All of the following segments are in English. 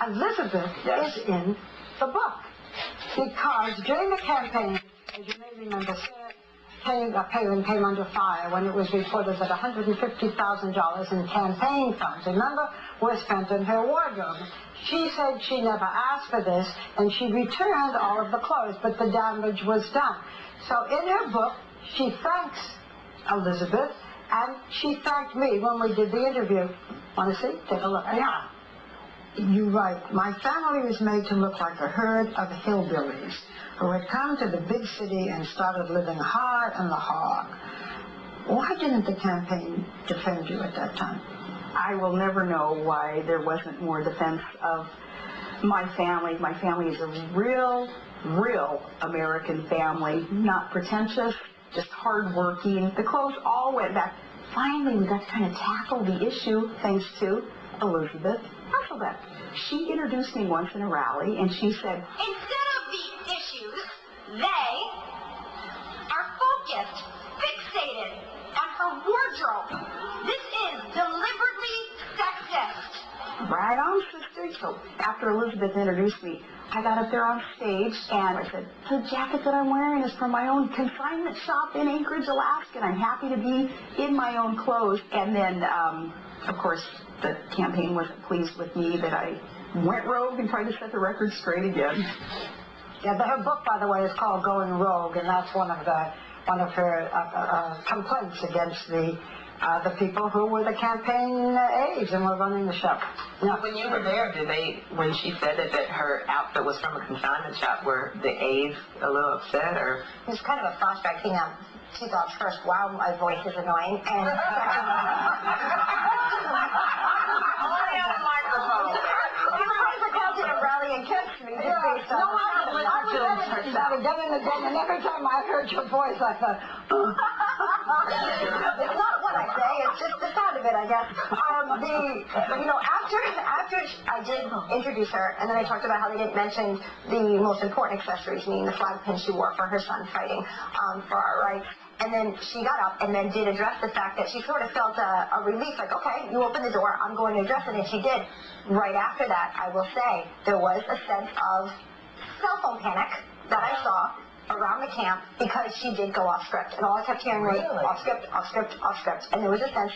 Elizabeth is in the book. Because during the campaign, as you may remember, Palin came under fire when it was reported that $150,000 in campaign funds, remember, were spent in her wardrobe. She said she never asked for this, and she returned all of the clothes, but the damage was done. So in her book, she thanks Elizabeth, and she thanked me when we did the interview. Want to see? Take a look. Yeah. You write, my family was made to look like a herd of hillbillies who had come to the big city and started living hard on the hog. Why didn't the campaign defend you at that time? I will never know why there wasn't more defense of my family. My family is a real American family, not pretentious, just hardworking. The clothes all went back. Finally, we got to kind of tackle the issue thanks to Elizabeth. She introduced me once in a rally, and she said, instead of the issues, they are focused, fixated on her wardrobe. This is deliberately sexist. Right on, sister. So after Elizabeth introduced me, I got up there on stage, and I said, the jacket that I'm wearing is from my own consignment shop in Anchorage, Alaska, and I'm happy to be in my own clothes. And then, of course, the campaign wasn't pleased with me that I went rogue and tried to set the record straight again. Yeah, her book, by the way, is called Going Rogue, and that's one of her complaints against the people who were the campaign aides and were running the show. Yeah. When you were there, when she said that her outfit was from a consignment shop, were the aides a little upset, or? It was kind of a flashback thing. She thought first, wow, my voice is annoying, and and catch me just based on and every time I heard your voice, I thought, it's not what I say, it's just the sound of it, I guess. After I did introduce her, and then I talked about how they didn't mention the most important accessories, meaning the flag pin she wore for her son fighting for our rights. And then she got up and then did address the fact that she sort of felt a relief, like, okay, you opened the door, I'm going to address it, and she did. Right after that, I will say, there was a sense of cell phone panic that I saw around the camp because she did go off script. And all I kept hearing was, off script, off script, off script. And there was a sense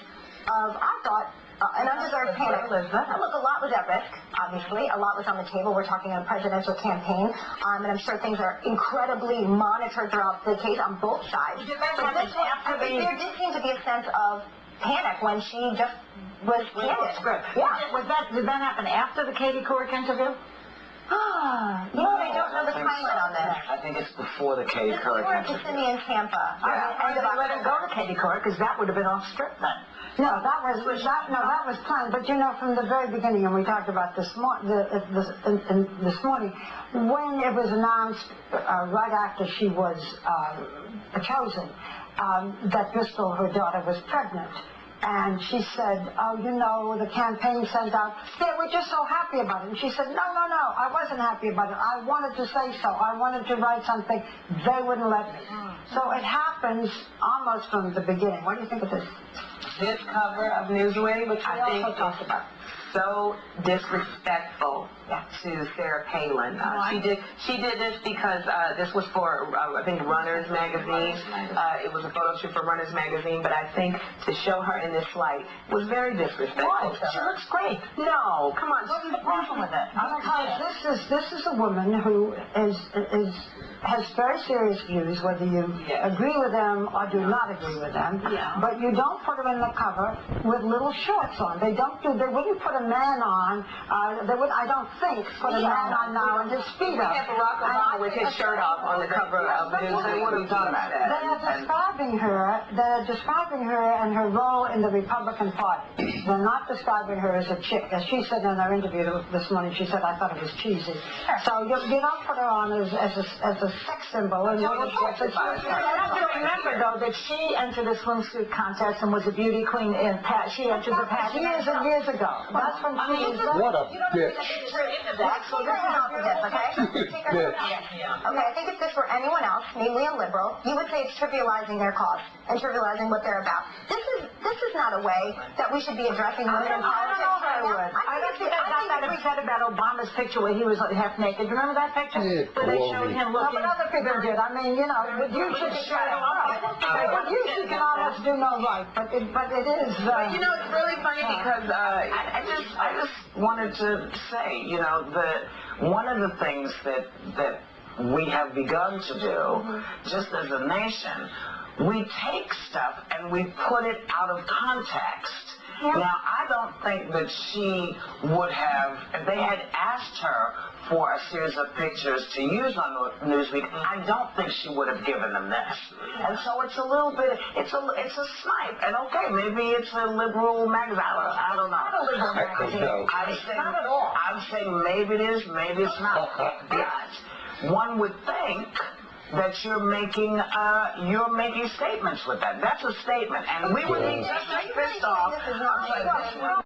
of, I thought, an undeserved panic. Look, a lot was at risk, obviously. A lot was on the table. We're talking a presidential campaign, and I'm sure things are incredibly monitored throughout the case on both sides. But there did seem to be a sense of panic when she just was candid. Yeah. Did that happen after the Katie Couric interview? No, they don't know the timeline on this. I think it's before the Katie Couric interview. It's in Tampa. I let her go to Katie Couric because that would have been off script then. No, that was planned. But you know, from the very beginning, and we talked about this morning, when it was announced right after she was chosen, that Bristol, her daughter, was pregnant. And she said, oh, you know, the campaign sent out, they were just so happy about it. And she said, no, I wasn't happy about it. I wanted to say so. I wanted to write something. They wouldn't let me. So it happens almost from the beginning. What do you think of this? This cover of Newsweek, which I think is so disrespectful to Sarah Palin. She did this because this was for I think Runners magazine. It was a photo shoot for Runners magazine, but I think to show her in this light was very disrespectful. Why? She looks great. No, come on. What's the problem with it? Because this is a woman who has very serious views, whether you agree with them or do not agree with them. But you don't put her in the cover with little shorts on. They wouldn't put a man on. I don't think put a man on now and his feet up. We have Barack Obama with his shirt off on the cover of Newsweek. They would have done that. They're describing her and her role in the Republican Party. They're not describing her as a chick. As she said in her interview this morning, she said, I thought it was cheesy. So you don't put her on as a sex symbol. And you have to remember, though, that she entered a swimsuit contest and was a beauty queen in she entered the pageant years and years ago. That's when she was... What a bitch. Let's take our head off of this, okay? Take our head off of this. Okay, I think if this were anyone else, namely a liberal, you would say it's trivializing their cause and trivializing what they're about. This is not a way that we should be addressing women in politics. I don't think I got that upset about Obama's picture where he was half naked. Remember that picture? Yeah, Where they showed him looking. but other people did. I mean, you know, with you she can shut up. With you she can almost do no right. But it is. You know, it's really funny because I just wanted to say, you know, that one of the things that we have begun to do, just as a nation, we take stuff and we put it out of context. Now, I don't think that she would have, if they had asked her for a series of pictures to use on Newsweek, I don't think she would have given them this. And so it's a little bit, it's a snipe. And okay, maybe it's a liberal magazine. I don't know. I'm saying maybe it is, maybe it's not. But one would think that you're making statements with that. That's a statement, and we would be just as pissed off.